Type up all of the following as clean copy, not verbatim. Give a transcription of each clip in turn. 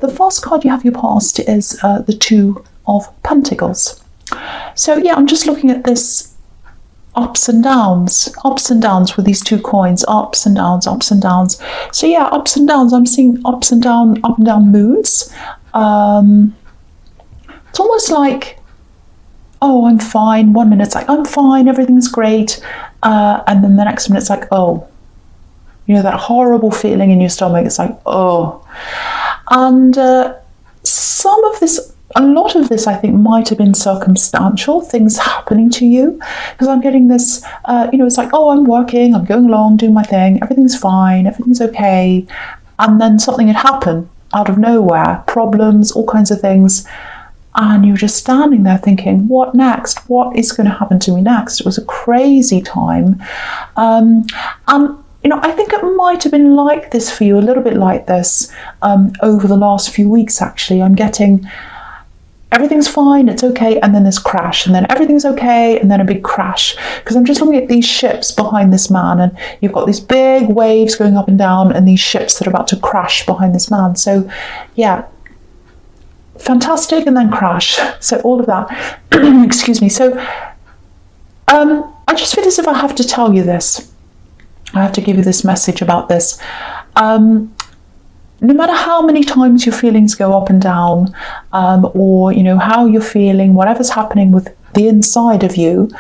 the first card you have your past is the Two of Pentacles. So yeah, I'm just looking at this ups and downs with these two coins, ups and downs, ups and downs. So yeah, ups and downs. I'm seeing up and down moods. It's almost like, oh, I'm fine. 1 minute it's like, I'm fine, everything's great. And then the next minute it's like, oh, you know, that horrible feeling in your stomach. It's like, oh. And a lot of this, I think, might have been circumstantial, things happening to you, because I'm getting this, it's like, oh, I'm working, I'm going along, doing my thing, everything's fine, everything's okay. And then something had happened out of nowhere, problems, all kinds of things. And you're just standing there thinking, what next? What is going to happen to me next? It was a crazy time. And I think it might have been like this for you, a little bit like this, over the last few weeks, actually. I'm getting everything's fine, it's okay, and then this crash, and then everything's okay, and then a big crash. Because I'm just looking at these ships behind this man, and you've got these big waves going up and down, and these ships that are about to crash behind this man. So, yeah, fantastic, and then crash. So all of that. Excuse me. So, I just feel as if I have to tell you this. I have to give you this message about this. No matter how many times your feelings go up and down, or how you're feeling, whatever's happening with the inside of you,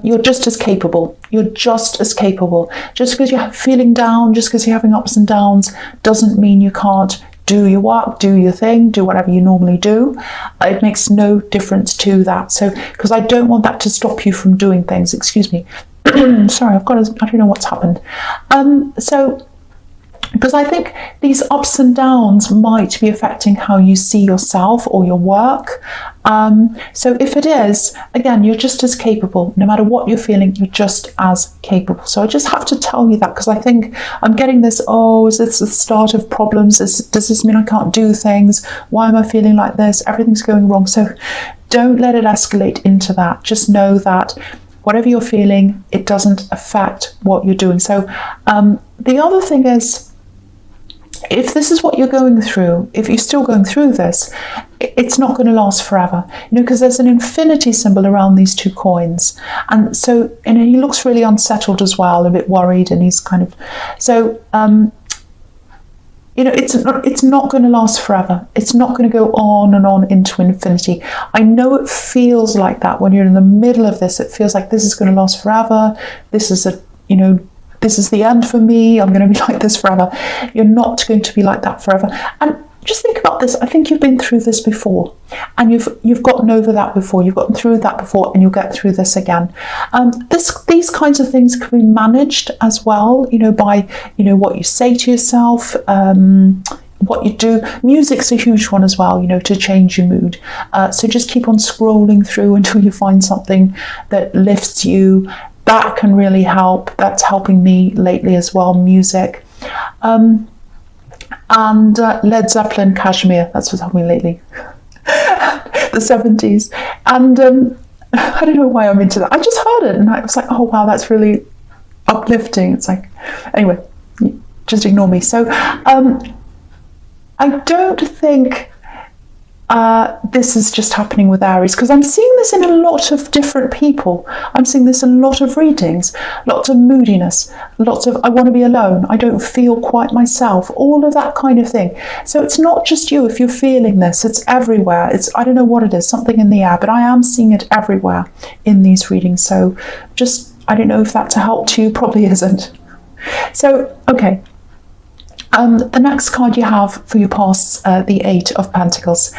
you're just as capable. You're just as capable. Just because you're feeling down, just because you're having ups and downs, doesn't mean you can't do your work, do your thing, do whatever you normally do. It makes no difference to that. So, because I don't want that to stop you from doing things. Excuse me. Sorry, I don't know what's happened. Because I think these ups and downs might be affecting how you see yourself or your work. So if it is, again, you're just as capable. No matter what you're feeling, you're just as capable. So I just have to tell you that, because I think I'm getting this, oh, is this the start of problems? Does this mean I can't do things? Why am I feeling like this? Everything's going wrong. So don't let it escalate into that. Just know that whatever you're feeling, it doesn't affect what you're doing. So the other thing is, if this is what you're going through, if you're still going through this, it's not going to last forever, because there's an infinity symbol around these two coins. And so, and he looks really unsettled as well, a bit worried, and he's kind of, so, it's not going to last forever. It's not going to go on and on into infinity. I know it feels like that when you're in the middle of this. It feels like this is going to last forever. This is this is the end for me. I'm going to be like this forever. You're not going to be like that forever. And just think about this. I think you've been through this before, and you've gotten over that before. You've gotten through that before, and you'll get through this again. These kinds of things can be managed as well, by what you say to yourself, what you do. Music's a huge one as well, to change your mood. So just keep on scrolling through until you find something that lifts you. That can really help. That's helping me lately as well, music. And Led Zeppelin, Kashmir, that's what's helping me lately. The 70s. And I don't know why I'm into that. I just heard it and I was like, oh wow, that's really uplifting. It's like, anyway, just ignore me. So I don't think this is just happening with Aries, because I'm seeing this in a lot of different people. I'm seeing this in a lot of readings, lots of moodiness, lots of I want to be alone, I don't feel quite myself, all of that kind of thing. So it's not just you if you're feeling this, it's everywhere. I don't know what it is, something in the air, but I am seeing it everywhere in these readings. So just, I don't know if that's a help to you, probably isn't. So, okay. The next card you have for your past, the Eight of Pentacles.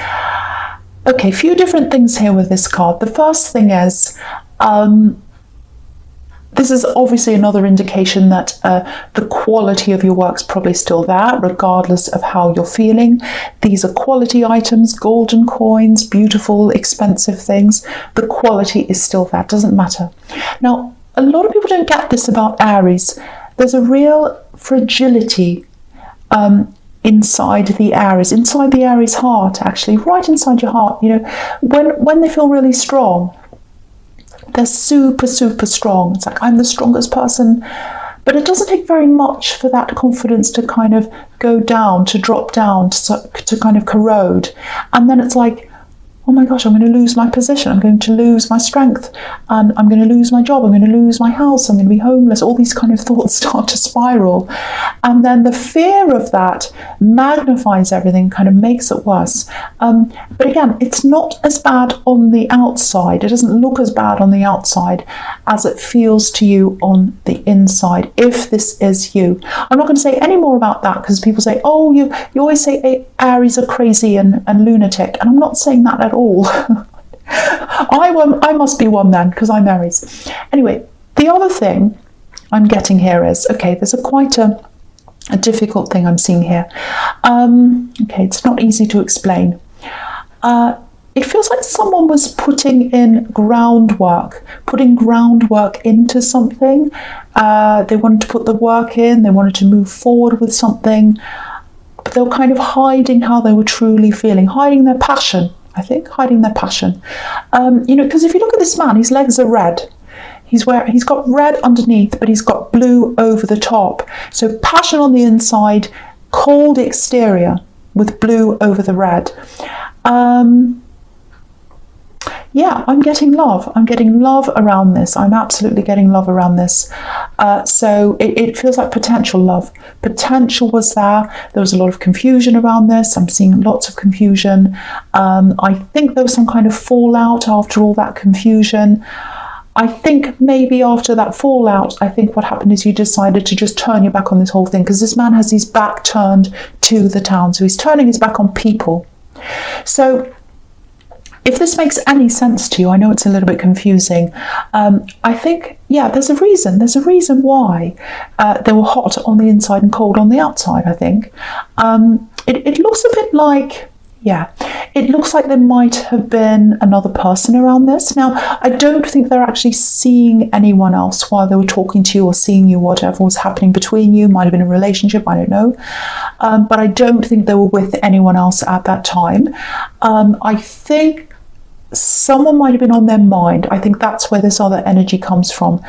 Okay, a few different things here with this card. The first thing is, this is obviously another indication that the quality of your work's probably still there, regardless of how you're feeling. These are quality items, golden coins, beautiful, expensive things. The quality is still there, doesn't matter. Now, a lot of people don't get this about Aries. There's a real fragility inside the Aries heart, actually, right inside your heart. When they feel really strong, they're super, super strong. It's like, I'm the strongest person, But it doesn't take very much for that confidence to kind of go down, to drop down, to kind of corrode. And then it's like, oh my gosh, I'm going to lose my position. I'm going to lose my strength, and I'm going to lose my job. I'm going to lose my house. I'm going to be homeless. All these kind of thoughts start to spiral. And then the fear of that magnifies everything, kind of makes it worse. But again, it's not as bad on the outside. It doesn't look as bad on the outside as it feels to you on the inside, if this is you. I'm not going to say any more about that, because people say, oh, you always say Aries are crazy and lunatic. And I'm not saying that at all. I must be one then, because I'm Aries. Anyway, the other thing I'm getting here is, okay, there's quite a difficult thing I'm seeing here. Okay, it's not easy to explain. It feels like someone was putting groundwork into something. They wanted to put the work in, they wanted to move forward with something, but they were kind of hiding how they were truly feeling, hiding their passion. I think hiding their passion. Because if you look at this man, his legs are red. He's got red underneath, but he's got blue over the top. So passion on the inside, cold exterior with blue over the red. Yeah, I'm getting love. I'm getting love around this. I'm absolutely getting love around this. So it feels like potential love. Potential was there. There was a lot of confusion around this. I'm seeing lots of confusion. I think there was some kind of fallout after all that confusion. I think maybe after that fallout, I think what happened is you decided to just turn your back on this whole thing, because this man has his back turned to the town. So he's turning his back on people. So if this makes any sense to you, I know it's a little bit confusing. I think, yeah, there's a reason. There's a reason why they were hot on the inside and cold on the outside, I think. It looks a bit like, yeah, it looks like there might have been another person around this. Now, I don't think they're actually seeing anyone else while they were talking to you or seeing you, whatever was happening between you. Might have been a relationship, I don't know. But I don't think they were with anyone else at that time. I think someone might have been on their mind. I think that's where this other energy comes from.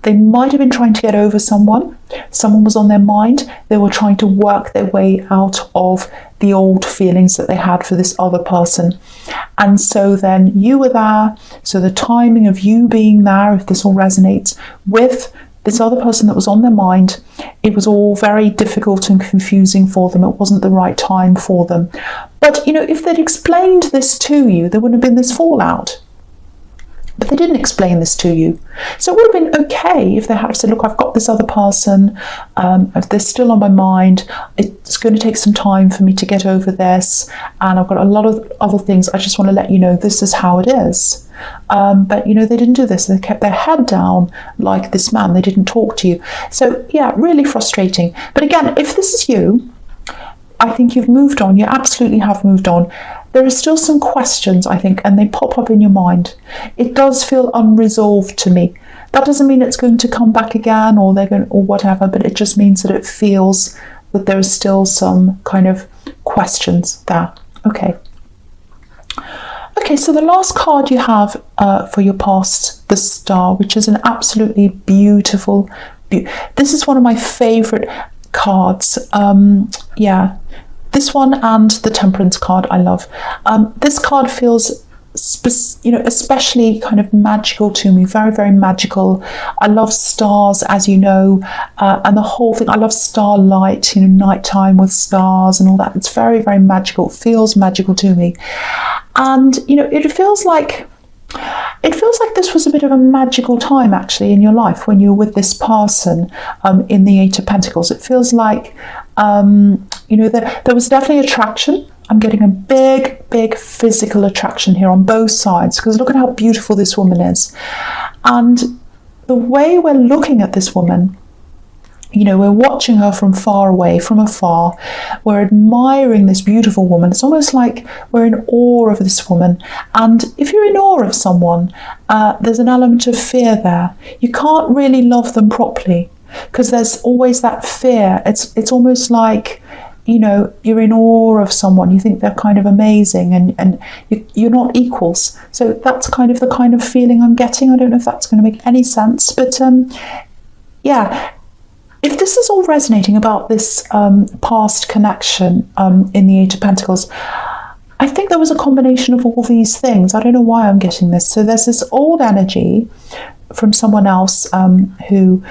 They might have been trying to get over someone. Someone was on their mind. They were trying to work their way out of the old feelings that they had for this other person. And so then you were there. So the timing of you being there, if this all resonates with this other person that was on their mind, it was all very difficult and confusing for them. It wasn't the right time for them. But, if they'd explained this to you, there wouldn't have been this fallout. But they didn't explain this to you. So it would have been okay if they had said, look, I've got this other person, if they're still on my mind, it's going to take some time for me to get over this, and I've got a lot of other things. I just want to let you know this is how it is. But they didn't do this. They kept their head down like this man. They didn't talk to you. So yeah, really frustrating. But again, if this is you, I think you've moved on. You absolutely have moved on. There are still some questions, I think, and they pop up in your mind. It does feel unresolved to me. That doesn't mean it's going to come back again or whatever, but it just means that it feels that there are still some kind of questions there. Okay. Okay, so the last card you have for your past, the Star, which is an absolutely beautiful. This is one of my favourite cards. Yeah. This one and the Temperance card I love. This card feels, especially kind of magical to me, very, very magical. I love stars, as you know, and the whole thing. I love starlight, nighttime with stars and all that. It's very, very magical. It feels magical to me. And, it feels like this was a bit of a magical time actually in your life when you were with this person in the Eight of Pentacles. It feels like, there was definitely attraction. I'm getting a big, big physical attraction here on both sides, because look at how beautiful this woman is. And the way we're looking at this woman, we're watching her from far away, from afar. We're admiring this beautiful woman. It's almost like we're in awe of this woman. And if you're in awe of someone, there's an element of fear there. You can't really love them properly because there's always that fear. It's almost like, you're in awe of someone. You think they're kind of amazing and you're not equals. So that's kind of the kind of feeling I'm getting. I don't know if that's going to make any sense, but yeah. if this is all resonating about this past connection in the Eight of Pentacles, I think there was a combination of all these things. I don't know why I'm getting this. So there's this old energy from someone else who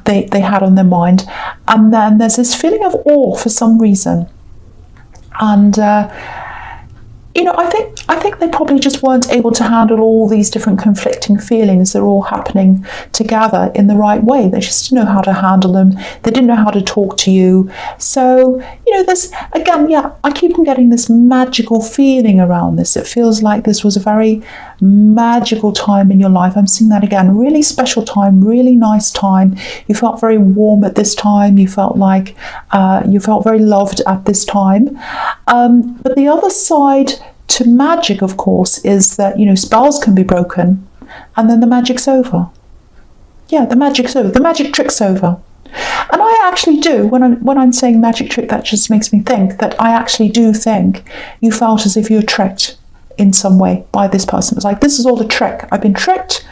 they had on their mind, and then there's this feeling of awe for some reason. And you know, I think they probably just weren't able to handle all these different conflicting feelings that are all happening together in the right way. They just didn't know how to handle them. They didn't know how to talk to you. So, you know, there's, again, yeah, I keep on getting this magical feeling around this. It feels like this was a very magical time in your life. I'm seeing that again. Really special time, really nice time. You felt very warm at this time. You felt like you felt very loved at this time. But the other side to magic, of course, is that, you know, spells can be broken and then the magic's over. Yeah, the magic's over. The magic trick's over. And I actually do, when I'm saying magic trick, that just makes me think that I actually do think you felt as if you were tricked in some way by this person. It's like, this is all a trick. I've been tricked,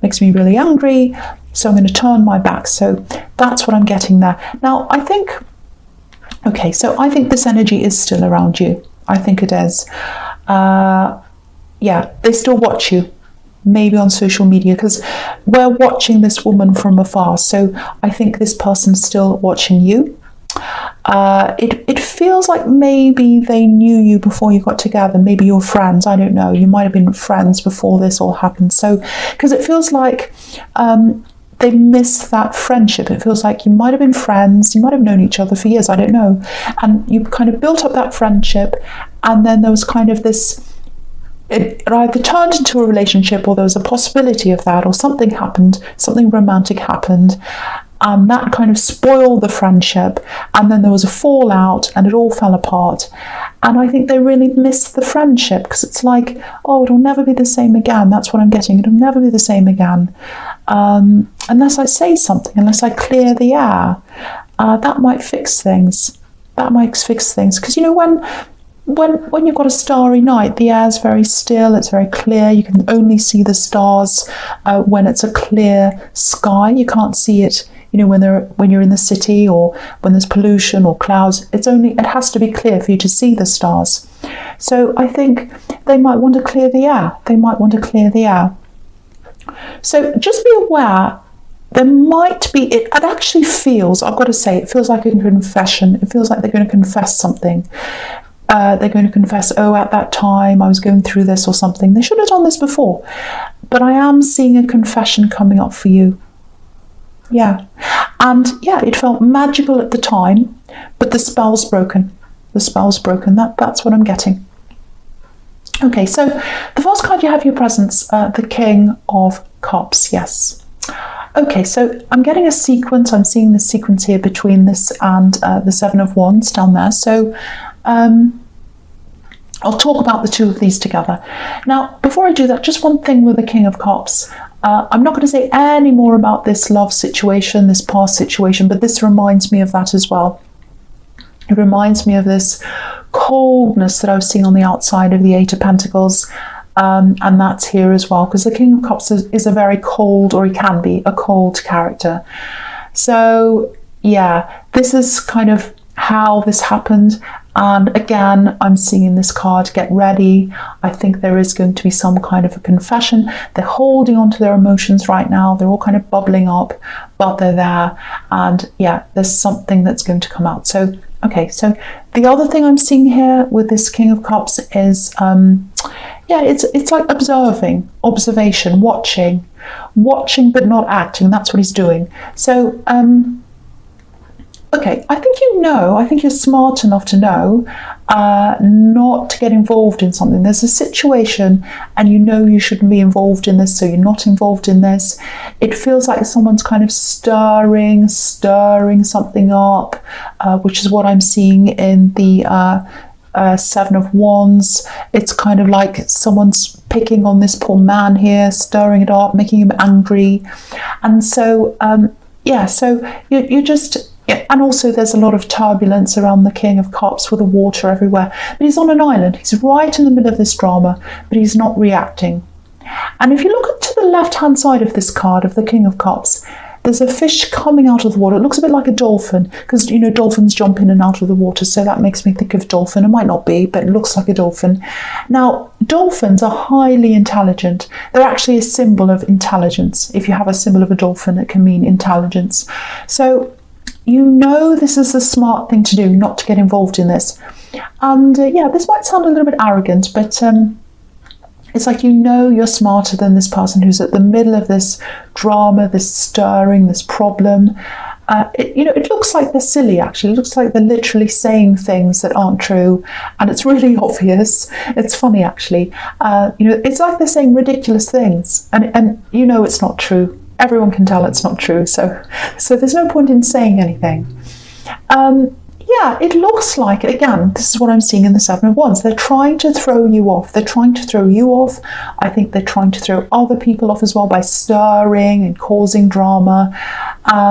makes me really angry, so I'm going to turn my back. So that's what I'm getting there. Now, I think this energy is still around you. I think it is. Yeah, they still watch you, maybe on social media, because we're watching this woman from afar. So I think this person's still watching you. It feels like maybe they knew you before you got together. Maybe you're friends. I don't know. You might have been friends before this all happened. So, because it feels like they missed that friendship. It feels like you might have been friends, you might have known each other for years, I don't know, and you kind of built up that friendship, and then there was kind of this, it either turned into a relationship, or there was a possibility of that, or something happened, something romantic happened, and that kind of spoiled the friendship, and then there was a fallout and it all fell apart. And I think they really missed the friendship, because it's like, oh, it'll never be the same again. That's what I'm getting. It'll never be the same again. Unless I say something, unless I clear the air. That might fix things. That might fix things. Because, you know, when you've got a starry night, the air's very still, it's very clear. You can only see the stars when it's a clear sky. You can't see it, you know, when you're in the city, or when there's pollution or clouds. It has to be clear for you to see the stars. So I think they might want to clear the air. They might want to clear the air. So just be aware, there might be, it actually feels, I've got to say, it feels like a confession. It feels like they're going to confess something. They're going to confess, oh, at that time I was going through this or something. They should have done this before. But I am seeing a confession coming up for you. Yeah. And yeah, it felt magical at the time, but the spell's broken. The spell's broken. That's what I'm getting. Okay, so the first card you have your presence, the King of Cups, yes. Okay, so I'm getting a sequence. I'm seeing the sequence here between this and the Seven of Wands down there. So I'll talk about the two of these together. Now, before I do that, just one thing with the King of Cups. I'm not going to say any more about this love situation, this past situation, but this reminds me of that as well. It reminds me of this coldness that I was seeing on the outside of the Eight of Pentacles, and that's here as well, because the King of Cups is a very cold, or he can be a cold character. So yeah, this is kind of how this happened. And again, I'm seeing this card, get ready. I think there is going to be some kind of a confession. They're holding on to their emotions right now. They're all kind of bubbling up, but they're there. And yeah, there's something that's going to come out. So, okay, so the other thing I'm seeing here with this King of Cups is, yeah, it's like observation, watching but not acting. That's what he's doing. So, okay, I think you're smart enough to know not to get involved in something. There's a situation and you know you shouldn't be involved in this, so you're not involved in this. It feels like someone's kind of stirring something up, which is what I'm seeing in the Seven of Wands. It's kind of like someone's picking on this poor man here, stirring it up, making him angry. And so, yeah, so you're just... Yeah, and also there's a lot of turbulence around the King of Cups with the water everywhere. But he's on an island. He's right in the middle of this drama, but he's not reacting. And if you look to the left-hand side of this card, of the King of Cups, there's a fish coming out of the water. It looks a bit like a dolphin, because, you know, dolphins jump in and out of the water, so that makes me think of dolphin. It might not be, but it looks like a dolphin. Now, dolphins are highly intelligent. They're actually a symbol of intelligence. If you have a symbol of a dolphin, it can mean intelligence. So, you know, this is the smart thing to do, not to get involved in this. And yeah, this might sound a little bit arrogant, but it's like, you know, you're smarter than this person who's at the middle of this drama, this stirring, this problem. You know, it looks like they're silly, actually. It looks like they're literally saying things that aren't true, and it's really obvious. It's funny, actually. You know, it's like they're saying ridiculous things, and you know it's not true. Everyone can tell it's not true, so there's no point in saying anything. Yeah, it looks like, again, this is what I'm seeing in the Seven of Wands. They're trying to throw you off. They're trying to throw you off. I think they're trying to throw other people off as well by stirring and causing drama.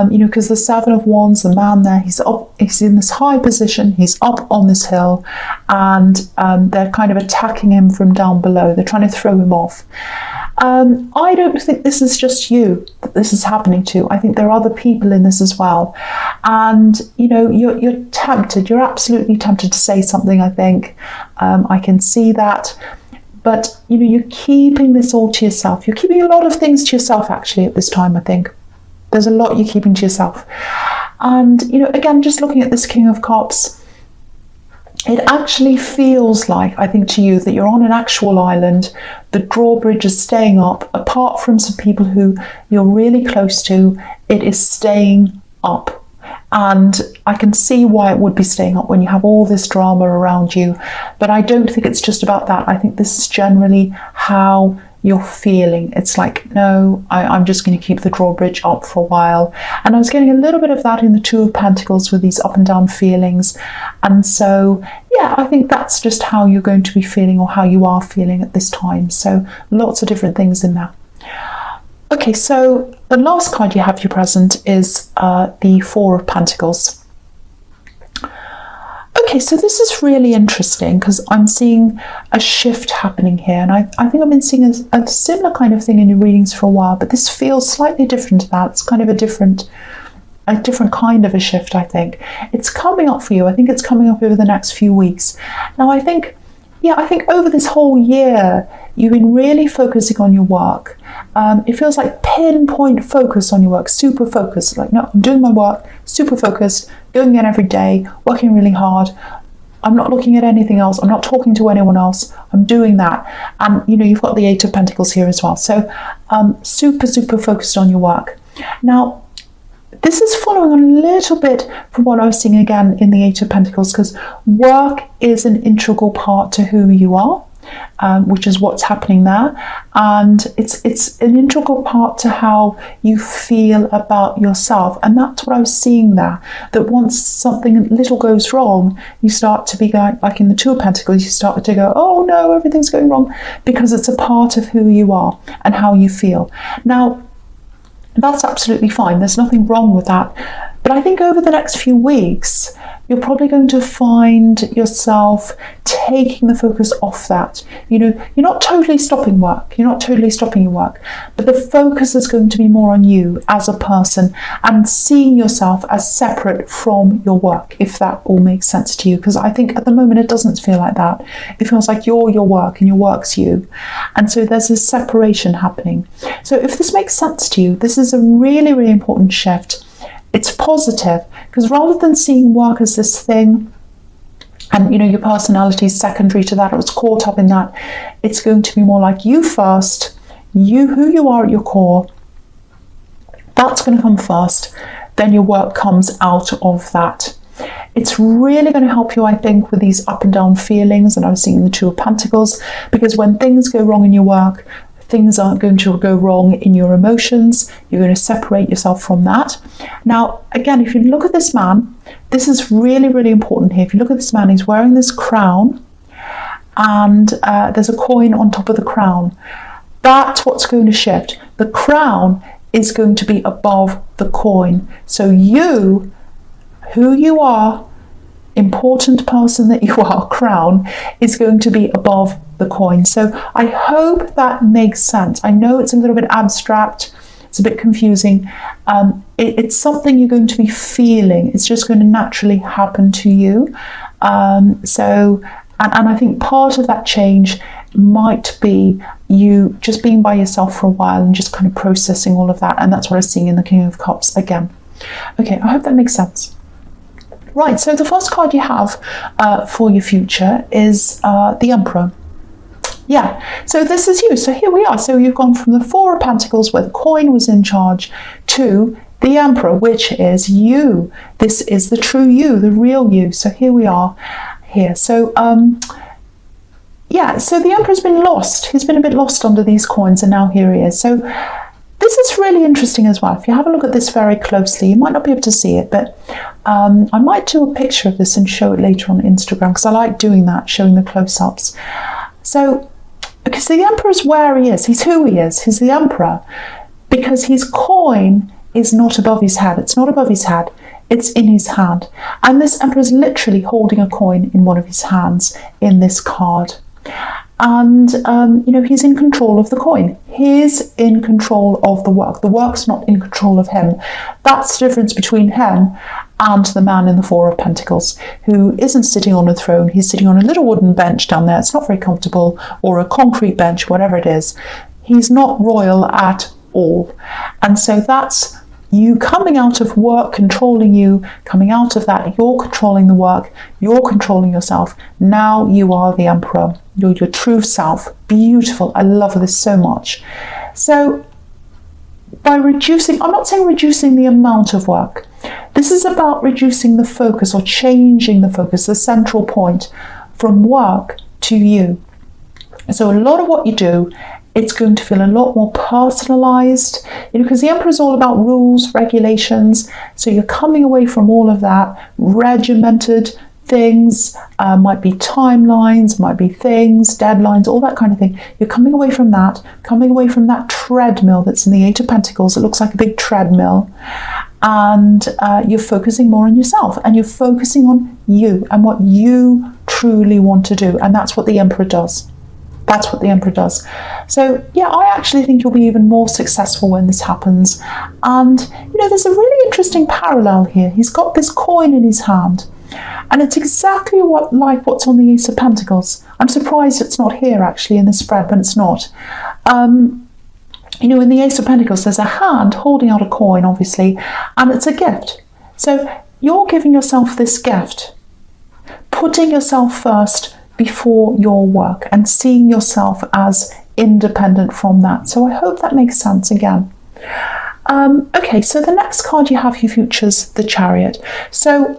You know, because the Seven of Wands, the man there, he's up, he's in this high position, he's up on this hill, and they're kind of attacking him from down below. They're trying to throw him off. I don't think this is just you that this is happening to. I think there are other people in this as well. And, you know, you're tempted, you're absolutely tempted to say something, I think. I can see that. But, you know, you're keeping this all to yourself. You're keeping a lot of things to yourself, actually, at this time, I think. There's a lot you're keeping to yourself. And, you know, again, just looking at this King of Cups, it actually feels like, I think to you, that you're on an actual island. The drawbridge is staying up. Apart from some people who you're really close to, it is staying up. And I can see why it would be staying up when you have all this drama around you. But I don't think it's just about that. I think this is generally how you're feeling. It's like, no, I'm just going to keep the drawbridge up for a while. And I was getting a little bit of that in the Two of Pentacles with these up and down feelings. And so, yeah, I think that's just how you're going to be feeling, or how you are feeling at this time. So lots of different things in there. Okay, so the last card you have for your present is the Four of Pentacles. Okay, so this is really interesting because I'm seeing a shift happening here, and I think I've been seeing a similar kind of thing in your readings for a while, but this feels slightly different to that. It's kind of a different kind of a shift, I think. It's coming up for you. I think it's coming up over the next few weeks. Now, I think over this whole year, you've been really focusing on your work. It feels like pinpoint focus on your work, super focused. Like, no, I'm doing my work, super focused, going in every day, working really hard. I'm not looking at anything else. I'm not talking to anyone else. I'm doing that. And, you know, you've got the Eight of Pentacles here as well. So super, super focused on your work. Now, this is following a little bit from what I was seeing again in the Eight of Pentacles, because work is an integral part to who you are. Which is what's happening there, and it's an integral part to how you feel about yourself. And that's what I was seeing there, that once something little goes wrong, you start to be going, like in the Two of Pentacles, you start to go, oh no, everything's going wrong, because it's a part of who you are and how you feel. Now, that's absolutely fine, there's nothing wrong with that. But I think over the next few weeks, you're probably going to find yourself taking the focus off that. You know, you're not totally stopping work. You're not totally stopping your work. But the focus is going to be more on you as a person and seeing yourself as separate from your work, if that all makes sense to you. Because I think at the moment it doesn't feel like that. It feels like you're your work and your work's you. And so there's this separation happening. So if this makes sense to you, this is a really, really important shift. It's positive, because rather than seeing work as this thing, and you know, your personality is secondary to that, or it's caught up in that, it's going to be more like you first, who you are at your core, that's going to come first, then your work comes out of that. It's really going to help you, I think, with these up and down feelings, and I was seeing the Two of Pentacles, because when things go wrong in your work, things aren't going to go wrong in your emotions. You're going to separate yourself from that. Now, again, if you look at this man, this is really, really important here. If you look at this man, he's wearing this crown, and there's a coin on top of the crown. That's what's going to shift. The crown is going to be above the coin. So you, who you are, important person that you are, crown, is going to be above the coin. So I hope that makes sense. I know it's a little bit abstract It's a bit confusing. It's something you're going to be feeling. It's just going to naturally happen to you. And I think part of that change might be you just being by yourself for a while and just kind of processing all of that. And that's what I'm seeing in the King of Cups again. Okay, I hope that makes sense. Right, so the first card you have for your future is the Emperor. Yeah, so this is you. So here we are. So you've gone from the Four of Pentacles, where the coin was in charge, to the Emperor, which is you. This is the true you, the real you. So here we are here. So yeah, so the Emperor's been lost. He's been a bit lost under these coins, and now here he is. So this is really interesting as well. If you have a look at this very closely, you might not be able to see it, but I might do a picture of this and show it later on Instagram, because I like doing that, showing the close-ups. So because the Emperor is where he is. He's who he is. He's the Emperor, because his coin is not above his head. It's not above his head. It's in his hand. And this Emperor is literally holding a coin in one of his hands in this card. And, you know, he's in control of the coin. He's in control of the work. The work's not in control of him. That's the difference between him and the man in the Four of Pentacles, who isn't sitting on a throne. He's sitting on a little wooden bench down there. It's not very comfortable, or a concrete bench, whatever it is. He's not royal at all. And so that's you coming out of work, controlling you, coming out of that, you're controlling the work, you're controlling yourself. Now you are the Emperor. You're your true self. Beautiful. I love this so much. So by reducing, I'm not saying reducing the amount of work. This is about reducing the focus, or changing the focus, the central point, from work to you. So a lot of what you do, it's going to feel a lot more personalized, you know, because the Emperor is all about rules, regulations. So you're coming away from all of that regimented things, might be timelines, might be things, deadlines, all that kind of thing. You're coming away from that treadmill that's in the Eight of Pentacles. It looks like a big treadmill. And you're focusing more on yourself, and you're focusing on you and what you truly want to do. And that's what the Emperor does. That's what the Emperor does. So yeah, I actually think you'll be even more successful when this happens. And you know, there's a really interesting parallel here. He's got this coin in his hand, and it's exactly like what's on the Ace of Pentacles. I'm surprised it's not here actually in the spread, but it's not. You know, in the Ace of Pentacles, there's a hand holding out a coin, obviously, and it's a gift. So you're giving yourself this gift, putting yourself first before your work, and seeing yourself as independent from that. So I hope that makes sense again. Okay, so the next card you have, your future's the Chariot. So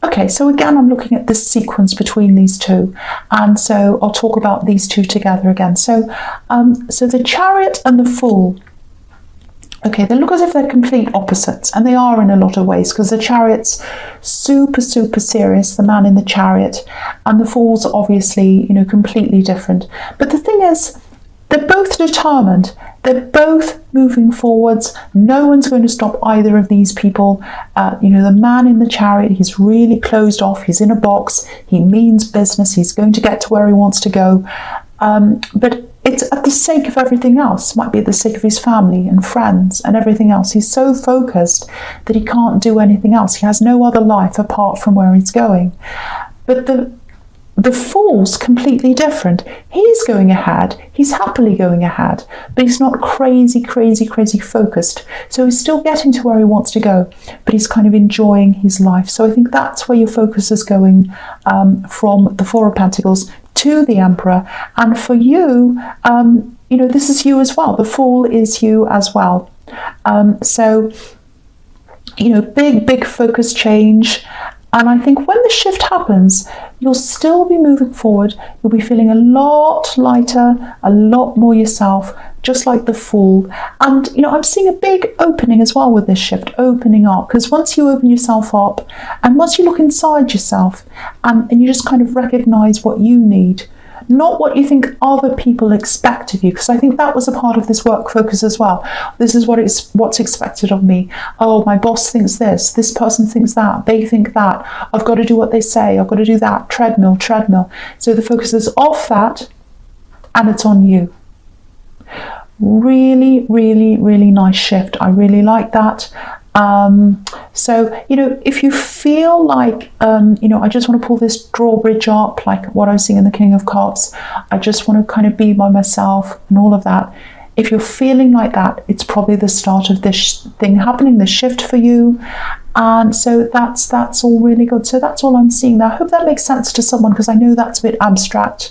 okay, so again, I'm looking at this sequence between these two, and so I'll talk about these two together again. So so the Chariot and the Fool, okay, they look as if they're complete opposites, and they are in a lot of ways, because the Chariot's super serious, the man in the Chariot, and the Fool's obviously, you know, completely different. But the thing is, they're both determined. They're both moving forwards. No one's going to stop either of these people. You know, the man in the Chariot, he's really closed off. He's in a box. He means business. He's going to get to where he wants to go. But it's at the sake of everything else. It might be at the sake of his family and friends and everything else. He's so focused that he can't do anything else. He has no other life apart from where he's going. But the Fool's completely different. He's going ahead. He's happily going ahead, but he's not crazy focused. So he's still getting to where he wants to go, but he's kind of enjoying his life. So I think that's where your focus is going, from the Four of Pentacles to the Emperor. And for you, you know, this is you as well. The Fool is you as well. So, you know, big focus change. And I think when the shift happens, you'll still be moving forward. You'll be feeling a lot lighter, a lot more yourself, just like the Fool. And, you know, I'm seeing a big opening as well with this shift, opening up. Because once you open yourself up, and once you look inside yourself, and you just kind of recognize what you need, not what you think other people expect of you, because I think that was a part of this work focus as well. This is what's expected of me. Oh, my boss thinks this person thinks that, they think that, I've got to do what they say, I've got to do that, treadmill. So the focus is off that, and it's on you. really, really, really nice shift. I really like that. So, you know, if you feel like, you know, I just want to pull this drawbridge up, like what I was seeing in the King of Cups, I just want to kind of be by myself and all of that. If you're feeling like that, it's probably the start of this thing happening, this shift for you. And so that's all really good. So that's all I'm seeing there. I hope that makes sense to someone, because I know that's a bit abstract.